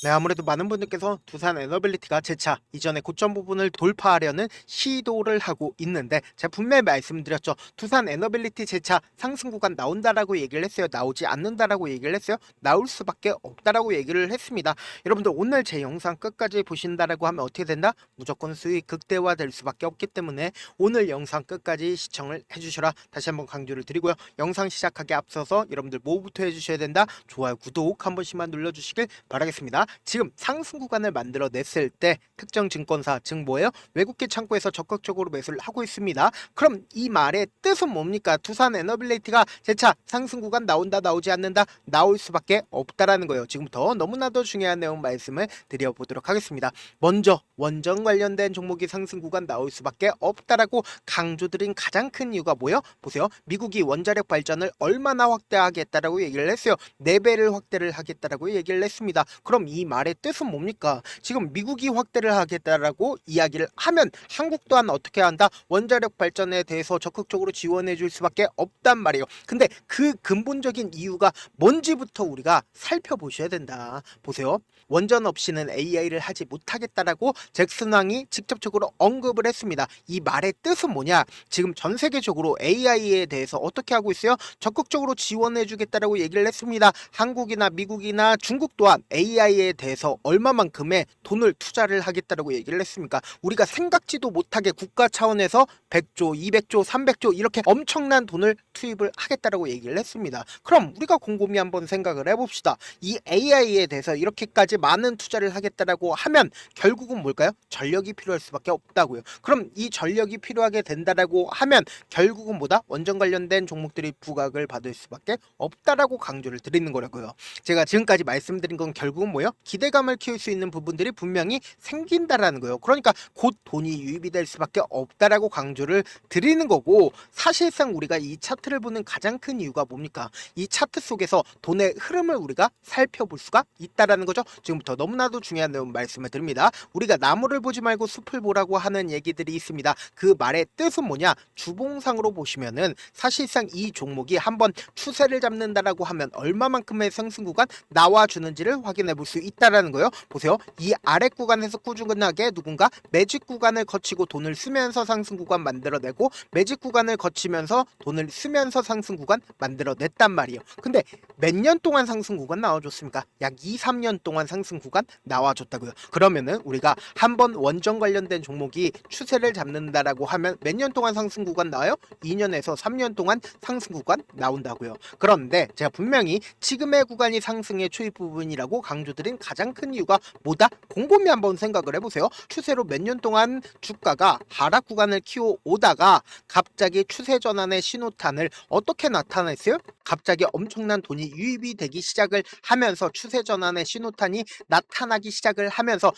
네, 아무래도 많은 분들께서 두산 에너빌리티가 재차 이전의 고점 부분을 돌파하려는 시도를 하고 있는데 제가 분명히 말씀드렸죠. 두산 에너빌리티 재차 상승 구간 나온다라고 얘기를 했어요. 나오지 않는다라고 얘기를 했어요. 나올 수밖에 없다라고 얘기를 했습니다. 여러분들 오늘 제 영상 끝까지 보신다라고 하면 어떻게 된다? 무조건 수익 극대화될 수밖에 없기 때문에 오늘 영상 끝까지 시청을 해주셔라. 다시 한번 강조를 드리고요. 영상 시작하기 앞서서 여러분들 뭐부터 해주셔야 된다? 좋아요, 구독 한 번씩만 눌러주시길 바라겠습니다. 지금 상승 구간을 만들어냈을 때 특정 증권사 즉 뭐예요? 외국계 창구에서 적극적으로 매수를 하고 있습니다. 그럼 이 말의 뜻은 뭡니까? 두산 에너빌리티가 재차 상승 구간 나온다 나오지 않는다? 나올 수밖에 없다라는 거예요. 지금부터 너무나도 중요한 내용 말씀을 드려보도록 하겠습니다. 먼저 원전 관련된 종목이 상승 구간 나올 수밖에 없다라고 강조드린 가장 큰 이유가 뭐예요? 보세요. 미국이 원자력 발전을 얼마나 확대하겠다라고 얘기를 했어요. 4배를 확대를 하겠다라고 얘기를 했습니다. 그럼 이 말의 뜻은 뭡니까? 지금 미국이 확대를 하겠다라고 이야기를 하면 한국 또한 어떻게 한다? 원자력 발전에 대해서 적극적으로 지원해 줄 수밖에 없단 말이에요. 근데 그 근본적인 이유가 뭔지부터 우리가 살펴보셔야 된다. 보세요. 원전 없이는 AI를 하지 못하겠다라고 잭슨 왕이 직접적으로 언급을 했습니다. 이 말의 뜻은 뭐냐? 지금 전 세계적으로 AI에 대해서 어떻게 하고 있어요? 적극적으로 지원해 주겠다라고 얘기를 했습니다. 한국이나 미국이나 중국 또한 AI에 대해서 얼마만큼의 돈을 투자를 하겠다라고 얘기를 했습니까? 우리가 생각지도 못하게 국가 차원에서 100조, 200조, 300조 이렇게 엄청난 돈을 투입을 하겠다라고 얘기를 했습니다. 그럼 우리가 곰곰이 한번 생각을 해봅시다. 이 AI에 대해서 이렇게까지 많은 투자를 하겠다라고 하면 결국은 뭘까요? 전력이 필요할 수밖에 없다고요. 그럼 이 전력이 필요하게 된다라고 하면 결국은 뭐다? 원전 관련된 종목들이 부각을 받을 수밖에 없다라고 강조를 드리는 거라고요. 제가 지금까지 말씀드린 건 결국은 뭐예요? 기대감을 키울 수 있는 부분들이 분명히 생긴다라는 거예요. 그러니까 곧 돈이 유입이 될 수밖에 없다라고 강조를 드리는 거고, 사실상 우리가 이 차트를 보는 가장 큰 이유가 뭡니까? 이 차트 속에서 돈의 흐름을 우리가 살펴볼 수가 있다라는 거죠. 지금부터 너무나도 중요한 내용 말씀을 드립니다. 우리가 나무를 보지 말고 숲을 보라고 하는 얘기들이 있습니다. 그 말의 뜻은 뭐냐? 주봉상으로 보시면은 사실상 이 종목이 한번 추세를 잡는다라고 하면 얼마만큼의 상승 구간 나와주는지를 확인해 볼 수 있다라는 거예요. 보세요. 이 아래 구간에서 꾸준하게 누군가 매직 구간을 거치고 돈을 쓰면서 상승 구간 만들어내고 매직 구간을 거치면서 돈을 쓰면서 상승 구간 만들어냈단 말이에요. 근데 몇 년 동안 상승 구간 나와줬습니까? 약 2, 3년 동안 상승 구간 나와줬다고요. 그러면은 우리가 한번 원전 관련된 종목이 추세를 잡는다라고 하면 몇 년 동안 상승 구간 나와요? 2년에서 3년 동안 상승 구간 나온다고요. 그런데 제가 분명히 지금의 구간이 상승의 초입 부분이라고 강조드린 가장 큰 이유가 뭐다? 곰곰이 한번 생각을 해보세요. 추세로 몇 년 동안 주가가 하락 구간을 키워오다가 갑자기 추세 전환의 신호탄을 어떻게 나타냈어요? 갑자기 엄청난 돈이 유입이 되기 시작을 하면서 추세 전환의 신호탄이 나타나기 시작을 하면서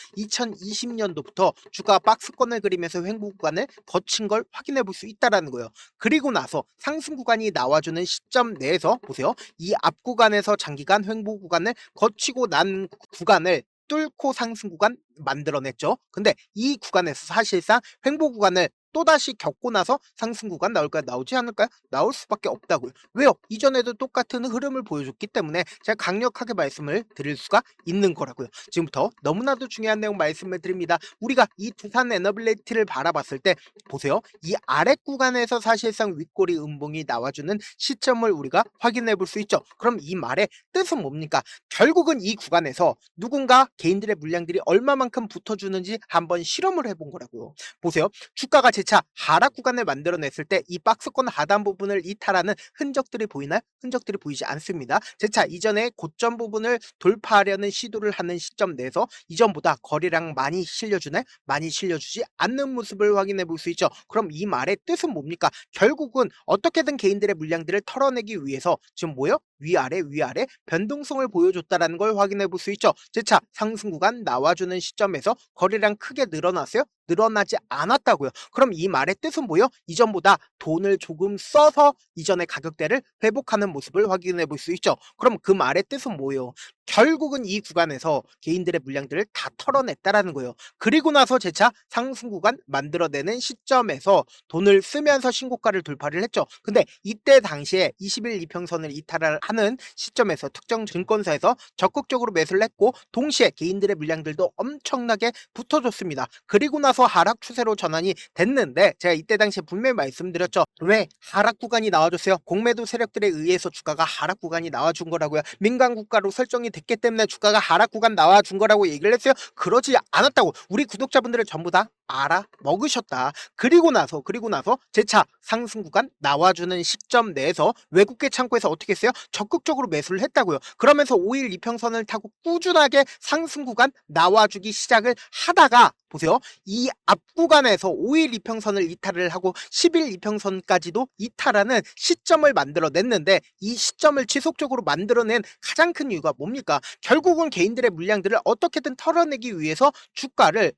2020년도부터 주가 박스권을 그리면서 횡보 구간을 거친 걸 확인해 볼 수 있다라는 거예요. 그리고 나서 상승 구간이 나와주는 시점 내에서 보세요. 이 앞 구간에서 장기간 횡보 구간을 거치고 난 구간을 뚫고 상승 구간 만들어냈죠. 근데 이 구간에서 사실상 횡보 구간을 또다시 겪고 나서 상승 구간 나올까요? 나오지 않을까요? 나올 수밖에 없다고요. 왜요? 이전에도 똑같은 흐름을 보여줬기 때문에 제가 강력하게 말씀을 드릴 수가 있는 거라고요. 지금부터 너무나도 중요한 내용 말씀을 드립니다. 우리가 이 두산 에너빌리티를 바라봤을 때 보세요. 이 아래 구간에서 사실상 윗꼬리 음봉이 나와주는 시점을 우리가 확인해 볼 수 있죠. 그럼 이 말의 뜻은 뭡니까? 결국은 이 구간에서 누군가 개인들의 물량들이 얼마만큼 붙어주는지 한번 실험을 해본 거라고요. 보세요. 주가가 재차 하락 구간을 만들어냈을 때 이 박스권 하단 부분을 이탈하는 흔적들이 보이나요? 흔적들이 보이지 않습니다. 재차 이전에 고점 부분을 돌파하려는 시도를 하는 시점 내에서 이전보다 거래량 많이 실려주네? 많이 실려주지 않는 모습을 확인해 볼 수 있죠. 그럼 이 말의 뜻은 뭡니까? 결국은 어떻게든 개인들의 물량들을 털어내기 위해서 지금 뭐요? 위아래 위아래 변동성을 보여줬다라는 걸 확인해 볼 수 있죠. 재차 상승 구간 나와주는 시점에서 거래량 크게 늘어났어요? 늘어나지 않았다고요. 그럼 이 말의 뜻은 뭐예요? 이전보다 돈을 조금 써서 이전의 가격대를 회복하는 모습을 확인해 볼 수 있죠. 그럼 그 말의 뜻은 뭐예요? 결국은 이 구간에서 개인들의 물량들을 다 털어냈다라는 거예요. 그리고 나서 재차 상승 구간 만들어내는 시점에서 돈을 쓰면서 신고가를 돌파를 했죠. 근데 이때 당시에 20일 이평선을 이탈을 하는 시점에서 특정 증권사에서 적극적으로 매수를 했고 동시에 개인들의 물량들도 엄청나게 붙어줬습니다. 그리고 나서 하락 추세로 전환이 됐는데 제가 이때 당시에 분명히 말씀드렸죠. 왜 하락 구간이 나와줬어요? 공매도 세력들에 의해서 주가가 하락 구간이 나와준 거라고요. 민간 국가로 설정이 됐기 때문에 주가가 하락 구간 나와준 거라고 얘기를 했어요. 그러지 않았다고 우리 구독자분들을 전부 다 알아 먹으셨다. 그리고 나서 재차 상승 구간 나와주는 시점 내에서 외국계 창고에서 어떻게 했어요? 적극적으로 매수를 했다고요. 그러면서 5일 이평선을 타고 꾸준하게 상승 구간 나와주기 시작을 하다가 보세요. 이 앞 구간에서 5일 이평선을 이탈을 하고 10일 이평선까지도 이탈하는 시점을 만들어냈는데 이 시점을 지속적으로 만들어낸 가장 큰 이유가 뭡니까? 결국은 개인들의 물량들을 어떻게든 털어내기 위해서 주가를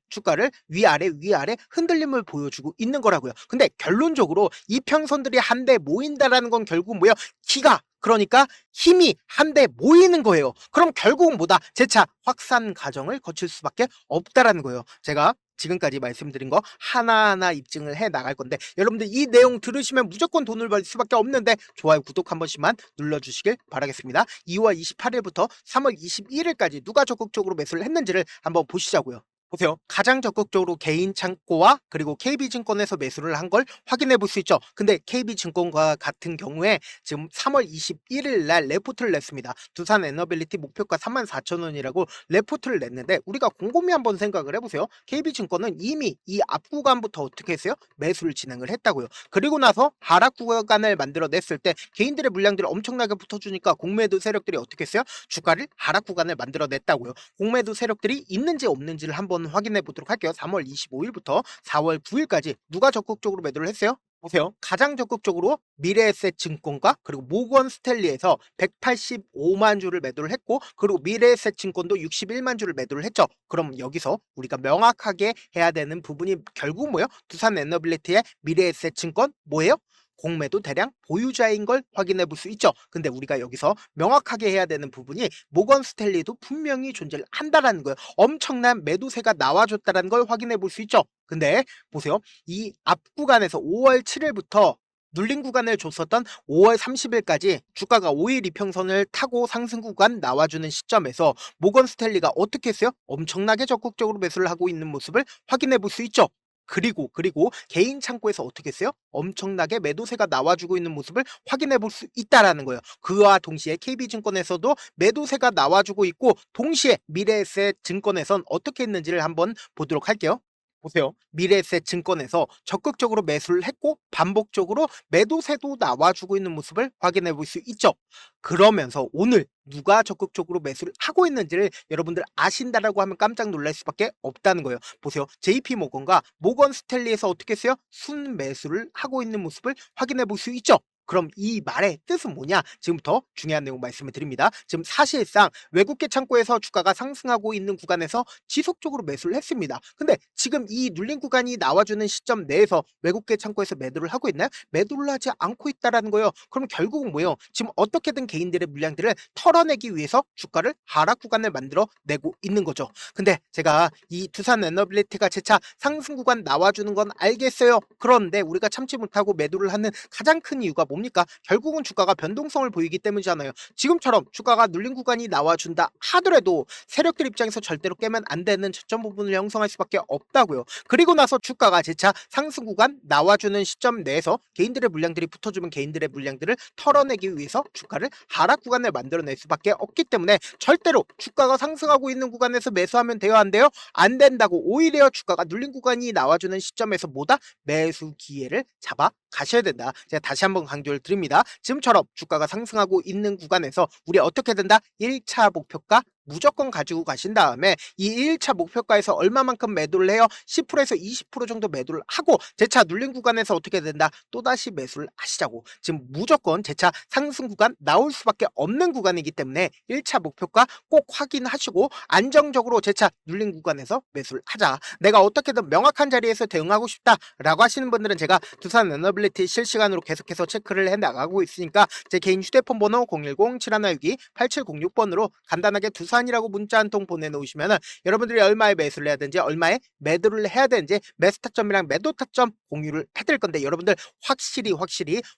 위아래 흔들림을 보여주고 있는 거라고요. 근데 결론적으로 이평선들이 한데 모인다라는 건 결국 뭐예요? 기가 그러니까 힘이 한데 모이는 거예요. 그럼 결국은 뭐다? 재차 확산 과정을 거칠 수밖에 없다라는 거예요. 제가 지금까지 말씀드린 거 하나하나 입증을 해 나갈 건데 여러분들 이 내용 들으시면 무조건 돈을 벌 수밖에 없는데 좋아요 구독 한 번씩만 눌러주시길 바라겠습니다. 2월 28일부터 3월 21일까지 누가 적극적으로 매수를 했는지를 한번 보시자고요. 보세요. 가장 적극적으로 개인 창고와 그리고 KB증권에서 매수를 한 걸 확인해 볼 수 있죠. 근데 KB증권과 같은 경우에 지금 3월 21일 날 레포트를 냈습니다. 두산 에너빌리티 목표가 34,000원이라고 레포트를 냈는데 우리가 곰곰이 한번 생각을 해보세요. KB증권은 이미 이 앞 구간부터 어떻게 했어요? 매수를 진행을 했다고요. 그리고 나서 하락 구간을 만들어냈을 때 개인들의 물량들이 엄청나게 붙어주니까 공매도 세력들이 어떻게 했어요? 주가를 하락 구간을 만들어냈다고요. 공매도 세력들이 있는지 없는지를 한번 확인해 보도록 할게요. 3월 25일부터 4월 9일까지 누가 적극적으로 매도를 했어요? 보세요. 가장 적극적으로 미래에셋 증권과 그리고 모건 스탠리에서 185만 주를 매도를 했고 그리고 미래에셋 증권도 61만 주를 매도를 했죠. 그럼 여기서 우리가 명확하게 해야 되는 부분이 결국 뭐예요? 두산 에너빌리티의 미래에셋 증권 뭐예요? 공매도 대량 보유자인 걸 확인해 볼 수 있죠. 근데 우리가 여기서 명확하게 해야 되는 부분이 모건 스탠리도 분명히 존재를 한다라는 거예요. 엄청난 매도세가 나와줬다는 걸 확인해 볼 수 있죠. 근데 보세요. 이 앞 구간에서 5월 7일부터 눌린 구간을 줬었던 5월 30일까지 주가가 5일 이평선을 타고 상승 구간 나와주는 시점에서 모건 스탠리가 어떻게 했어요? 엄청나게 적극적으로 매수를 하고 있는 모습을 확인해 볼 수 있죠. 그리고 개인 창고에서 어떻게 했어요? 엄청나게 매도세가 나와주고 있는 모습을 확인해 볼 수 있다라는 거예요. 그와 동시에 KB증권에서도 매도세가 나와주고 있고 동시에 미래에셋 증권에선 어떻게 했는지를 한번 보도록 할게요. 보세요. 미래에셋 증권에서 적극적으로 매수를 했고 반복적으로 매도세도 나와주고 있는 모습을 확인해 볼 수 있죠. 그러면서 오늘 누가 적극적으로 매수를 하고 있는지를 여러분들 아신다라고 하면 깜짝 놀랄 수밖에 없다는 거예요. 보세요. JP모건과 모건 스탠리에서 어떻게 했어요? 순매수를 하고 있는 모습을 확인해 볼 수 있죠. 그럼 이 말의 뜻은 뭐냐? 지금부터 중요한 내용 말씀을 드립니다. 지금 사실상 외국계 창고에서 주가가 상승하고 있는 구간에서 지속적으로 매수를 했습니다. 근데 지금 이 눌린 구간이 나와주는 시점 내에서 외국계 창고에서 매도를 하고 있나요? 매도를 하지 않고 있다라는 거예요. 그럼 결국은 뭐예요? 지금 어떻게든 개인들의 물량들을 털어내기 위해서 주가를 하락 구간을 만들어 내고 있는 거죠. 근데 제가 이 두산 에너빌리티가 재차 상승 구간 나와주는 건 알겠어요. 그런데 우리가 참지 못하고 매도를 하는 가장 큰 이유가 뭡니까? 결국은 주가가 변동성을 보이기 때문이잖아요. 지금처럼 주가가 눌린 구간이 나와준다 하더라도 세력들 입장에서 절대로 깨면 안 되는 저점 부분을 형성할 수밖에 없다고요. 그리고 나서 주가가 재차 상승 구간 나와주는 시점 내에서 개인들의 물량들이 붙어주면 개인들의 물량들을 털어내기 위해서 주가를 하락 구간을 만들어낼 수밖에 없기 때문에 절대로 주가가 상승하고 있는 구간에서 매수하면 돼요, 안 돼요? 안 된다고. 오히려 주가가 눌린 구간이 나와주는 시점에서 뭐다? 매수 기회를 잡아 가셔야 된다. 제가 다시 한번 강조를 드립니다. 지금처럼 주가가 상승하고 있는 구간에서 우리 어떻게 된다? 1차 목표가 무조건 가지고 가신 다음에 이 1차 목표가에서 얼마만큼 매도를 해요? 10%에서 20% 정도 매도를 하고 재차 눌린 구간에서 어떻게 된다? 또다시 매수를 하시자고. 지금 무조건 재차 상승 구간 나올 수밖에 없는 구간이기 때문에 1차 목표가 꼭 확인하시고 안정적으로 재차 눌린 구간에서 매수를 하자. 내가 어떻게든 명확한 자리에서 대응하고 싶다라고 하시는 분들은 제가 두산 에너빌리티 실시간으로 계속해서 체크를 해 나가고 있으니까 제 개인 휴대폰 번호 010-7162-8706번으로 간단하게 두산이라고 문자 한 통 보내놓으시면 여러분들이 얼마에 매수를 해야 되는지 얼마에 매도를 해야 되는지 매수 타점이랑 매도 타점 공유를 해드릴 건데 여러분들 확실히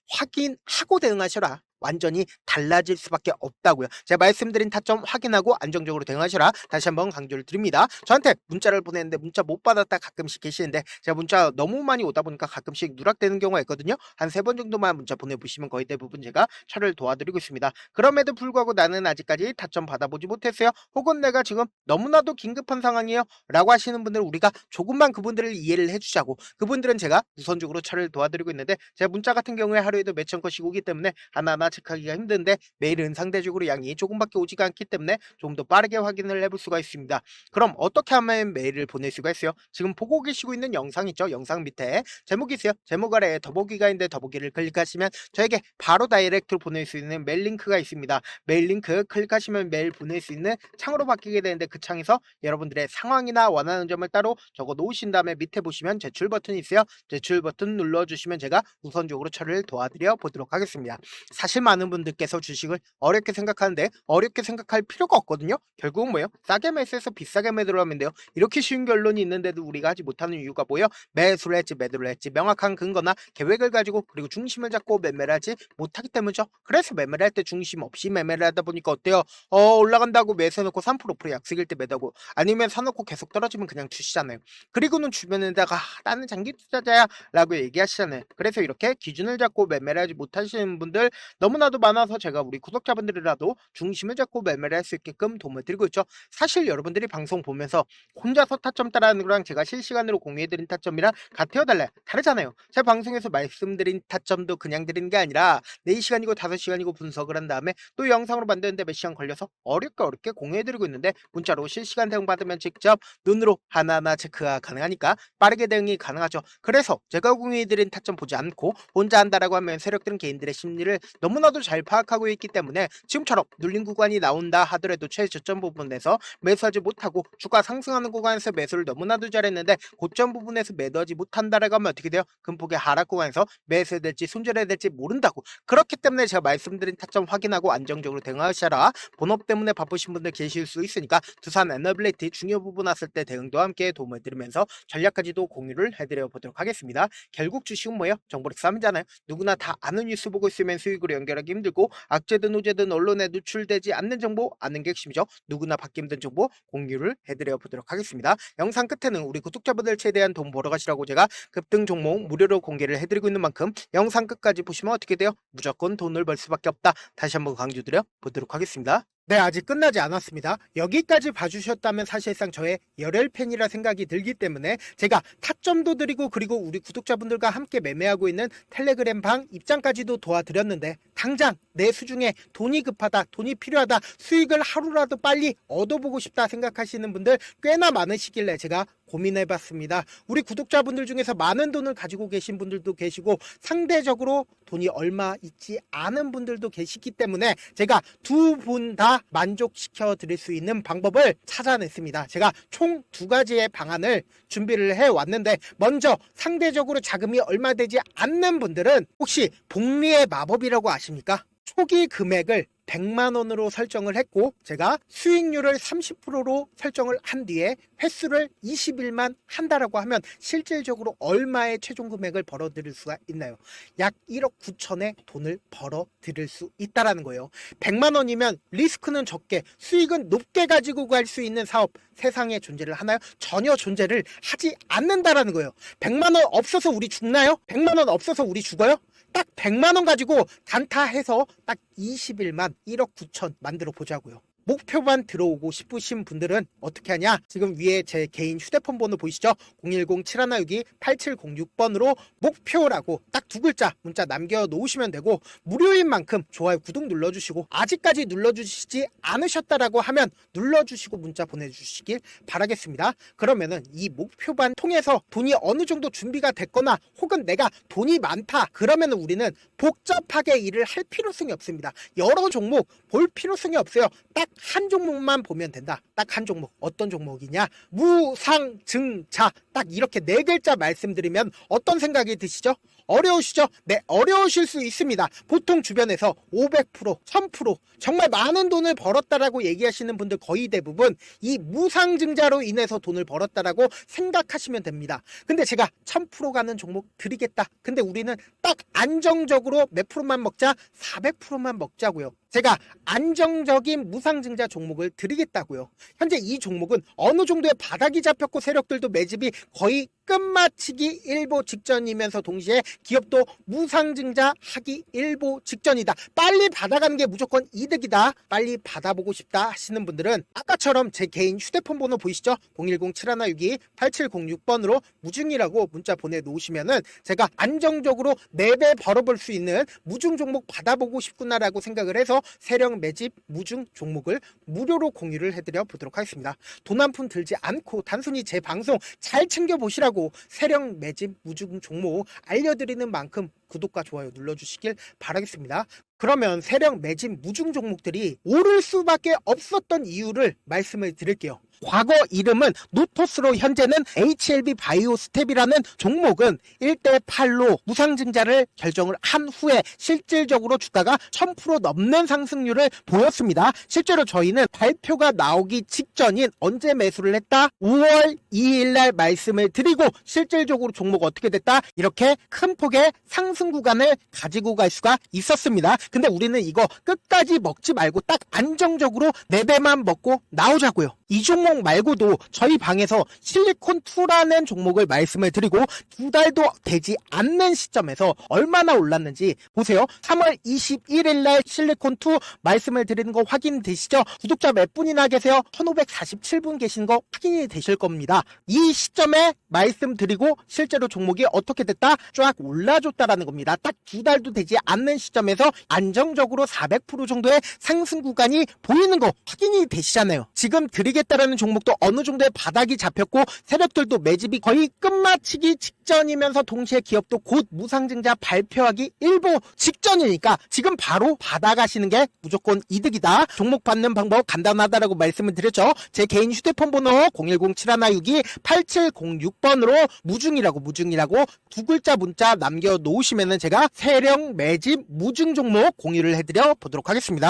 확인하고 대응하셔라. 완전히 달라질 수밖에 없다고요. 제가 말씀드린 타점 확인하고 안정적으로 대응하셔라. 다시 한번 강조를 드립니다. 저한테 문자를 보냈는데 문자 못 받았다 가끔씩 계시는데 제가 문자 너무 많이 오다 보니까 가끔씩 누락되는 경우가 있거든요. 한 3번 정도만 문자 보내보시면 거의 대부분 제가 처리를 도와드리고 있습니다. 그럼에도 불구하고 나는 아직까지 타점 받아보지 못했어요. 혹은 내가 지금 너무나도 긴급한 상황이에요 라고 하시는 분들은 우리가 조금만 그분들을 이해를 해주자고, 그분들은 제가 우선적으로 처리를 도와드리고 있는데 제가 문자 같은 경우에 하루에도 몇천 건씩 오기 때문에 하나하나 체크하기가 힘든데 매일은 상대적으로 양이 조금밖에 오지가 않기 때문에 조금 더 빠르게 확인을 해볼 수가 있습니다. 그럼 어떻게 하면 메일을 보낼 수가 있어요? 지금 보고 계시고 있는 영상 있죠? 영상 밑에 제목이 있어요. 제목 아래에 더보기가 있는데 더보기를 클릭하시면 저에게 바로 다이렉트로 보낼 수 있는 메일 링크가 있습니다. 메일 링크 클릭하시면 메일 보낼 수 있는 창으로 바뀌게 되는데 그 창에서 여러분들의 상황이나 원하는 점을 따로 적어 놓으신 다음에 밑에 보시면 제출 버튼이 있어요. 제출 버튼 눌러주시면 제가 우선적으로 처리를 도와드려 보도록 하겠습니다. 사실 많은 분들께서 주식을 어렵게 생각하는데 어렵게 생각할 필요가 없거든요. 결국은 뭐예요? 싸게 매수해서 비싸게 매도를 하면 돼요. 이렇게 쉬운 결론이 있는데도 우리가 하지 못하는 이유가 뭐예요? 매수를 했지 매도를 했지 명확한 근거나 계획을 가지고 그리고 중심을 잡고 매매를 하지 못하기 때문이죠. 그래서 매매를 할 때 중심 없이 매매를 하다 보니까 어때요? 올라간다고 매수해놓고 3% 5% 약속일 때 매도하고 아니면 사놓고 계속 떨어지면 그냥 주시잖아요. 그리고는 주변에다가 나는 장기 투자자야 라고 얘기하시잖아요. 그래서 이렇게 기준을 잡고 매매를 하지 못하시는 분들 너무나도 많아서 제가 우리 구독자분들이라도 중심을 잡고 매매를 할 수 있게끔 도움을 드리고 있죠. 사실 여러분들이 방송 보면서 혼자서 타점 따라하는 거랑 제가 실시간으로 공유해드린 타점이랑 같아요 달라요? 다르잖아요. 제가 방송에서 말씀드린 타점도 그냥 드리는 게 아니라 4시간이고 5시간이고 분석을 한 다음에 또 영상으로 만드는데 몇 시간 걸려서 어렵게 공유해드리고 있는데 문자로 실시간 대응 받으면 직접 눈으로 하나하나 체크가 가능하니까 빠르게 대응이 가능하죠. 그래서 제가 공유해드린 타점 보지 않고 혼자 한다라고 하면 세력들은 개인들의 심리를 너무나도 잘 파악하고 있기 때문에 지금처럼 눌린 구간이 나온다 하더라도 최저점 부분에서 매수하지 못하고 주가 상승하는 구간에서 매수를 너무나도 잘했는데 고점 부분에서 매도하지 못한다라고 하면 어떻게 돼요? 금폭의 하락 구간에서 매수해야 될지 손절해야 될지 모른다고. 그렇기 때문에 제가 말씀드린 타점 확인하고 안정적으로 대응하셔라. 본업 때문에 바쁘신 분들 계실 수 있으니까 두산 에너빌리티 중요 부분 왔을 때 대응도 함께 도움을 드리면서 전략까지도 공유를 해드려 보도록 하겠습니다. 결국 주식은 뭐예요? 정보력 싸움이잖아요. 누구나 다 아는 뉴스 보고 있으면 수익으로 연결하기 힘들고 악재든 호재든 언론에 노출되지 않는 정보 아는 게 핵심이죠. 누구나 받기 힘든 정보 공유를 해드려 보도록 하겠습니다. 영상 끝에는 우리 구독자분들 최대한 돈 벌어 가시라고 제가 급등 종목 무료로 공개를 해드리고 있는 만큼 영상 끝까지 보시면 어떻게 돼요? 무조건 돈을 벌 수밖에 없다. 다시 한번 강조드려 보도록 하겠습니다. 네, 아직 끝나지 않았습니다. 여기까지 봐주셨다면 사실상 저의 열혈 팬이라 생각이 들기 때문에 제가 타점도 드리고 그리고 우리 구독자분들과 함께 매매하고 있는 텔레그램 방 입장까지도 도와드렸는데 당장 내 수중에 돈이 급하다, 돈이 필요하다, 수익을 하루라도 빨리 얻어보고 싶다 생각하시는 분들 꽤나 많으시길래 제가 고민해봤습니다. 우리 구독자분들 중에서 많은 돈을 가지고 계신 분들도 계시고 상대적으로 돈이 얼마 있지 않은 분들도 계시기 때문에 제가 두 분 다 만족시켜 드릴 수 있는 방법을 찾아냈습니다. 제가 총 2가지의 방안을 준비를 해왔는데 먼저 상대적으로 자금이 얼마 되지 않는 분들은 혹시 복리의 마법이라고 아십니까? 초기 금액을 100만원으로 설정을 했고 제가 수익률을 30%로 설정을 한 뒤에 횟수를 20일만 한다라고 하면 실질적으로 얼마의 최종 금액을 벌어들일 수가 있나요? 약 1억 9천의 돈을 벌어들일 수 있다라는 거예요. 100만원이면 리스크는 적게 수익은 높게 가지고 갈 수 있는 사업 세상에 존재를 하나요? 전혀 존재를 하지 않는다라는 거예요. 100만원 없어서 우리 죽나요? 100만원 없어서 우리 죽어요? 딱 100만원 가지고 단타해서 딱 20일만 1억 9천 만들어 보자고요. 목표만 들어오고 싶으신 분들은 어떻게 하냐? 지금 위에 제 개인 휴대폰 번호 보이시죠? 010-7162-8706번으로 목표라고 딱 두 글자 문자 남겨놓으시면 되고, 무료인 만큼 좋아요, 구독 눌러주시고, 아직까지 눌러주시지 않으셨다라고 하면 눌러주시고 문자 보내주시길 바라겠습니다. 그러면은 이 목표반 통해서 돈이 어느 정도 준비가 됐거나 혹은 내가 돈이 많다 그러면은 우리는 복잡하게 일을 할 필요성이 없습니다. 여러 종목 볼 필요성이 없어요. 딱 한 종목만 보면 된다. 딱 한 종목. 어떤 종목이냐? 무상증자. 딱 이렇게 네 글자 말씀드리면 어떤 생각이 드시죠? 어려우시죠? 네, 어려우실 수 있습니다. 보통 주변에서 500%, 1000% 정말 많은 돈을 벌었다라고 얘기하시는 분들 거의 대부분 이 무상증자로 인해서 돈을 벌었다라고 생각하시면 됩니다. 근데 제가 1000% 가는 종목 드리겠다. 근데 우리는 딱 안정적으로 몇 프로만 먹자? 400%만 먹자고요. 제가 안정적인 무상증자 종목을 드리겠다고요. 현재 이 종목은 어느 정도의 바닥이 잡혔고 세력들도 매집이 거의 끝마치기 일보 직전이면서 동시에 기업도 무상증자 하기 일보 직전이다. 빨리 받아가는 게 무조건 이득이다. 빨리 받아보고 싶다 하시는 분들은 아까처럼 제 개인 휴대폰 번호 보이시죠? 010-7162-8706번으로 무중이라고 문자 보내놓으시면은 제가 안정적으로 4배 벌어볼 수 있는 무중 종목 받아보고 싶구나라고 생각을 해서 세력 매집 무중 종목을 무료로 공유를 해드려 보도록 하겠습니다. 돈 한 푼 들지 않고 단순히 제 방송 잘 챙겨보시라고 세력 매집 무중 종목 알려드리는 만큼 구독과 좋아요 눌러주시길 바라겠습니다. 그러면 세력 매집 무중 종목들이 오를 수밖에 없었던 이유를 말씀을 드릴게요. 과거 이름은 노토스로 현재는 HLB 바이오스텝이라는 종목은 1대8로 무상증자를 결정을 한 후에 실질적으로 주가가 1000% 넘는 상승률을 보였습니다. 실제로 저희는 발표가 나오기 직전인 언제 매수를 했다? 5월 2일 날 말씀을 드리고 실질적으로 종목 어떻게 됐다? 이렇게 큰 폭의 상승 구간을 가지고 갈 수가 있었습니다. 근데 우리는 이거 끝까지 먹지 말고 딱 안정적으로 4배만 먹고 나오자고요. 이 종목 말고도 저희 방에서 실리콘2라는 종목을 말씀을 드리고 2달도 되지 않는 시점에서 얼마나 올랐는지 보세요. 3월 21일 날 실리콘2 말씀을 드리는 거 확인되시죠? 구독자 몇 분이나 계세요? 1547분 계신 거 확인이 되실 겁니다. 이 시점에 말씀드리고 실제로 종목이 어떻게 됐다? 쫙 올라줬다라는 겁니다. 딱 2달도 되지 않는 시점에서 안정적으로 400% 정도의 상승 구간이 보이는 거 확인이 되시잖아요. 지금 드리겠다라는 종목도 어느 정도의 바닥이 잡혔고 세력들도 매집이 거의 끝마치기 직전이면서 동시에 기업도 곧 무상증자 발표하기 일보 직전이니까 지금 바로 받아가시는 게 무조건 이득이다. 종목 받는 방법 간단하다라고 말씀을 드렸죠. 제 개인 휴대폰 번호 010-7162-8706번으로 무중이라고 두 글자 문자 남겨놓으시면은 제가 세력 매집 무중 종목 공유를 해드려 보도록 하겠습니다.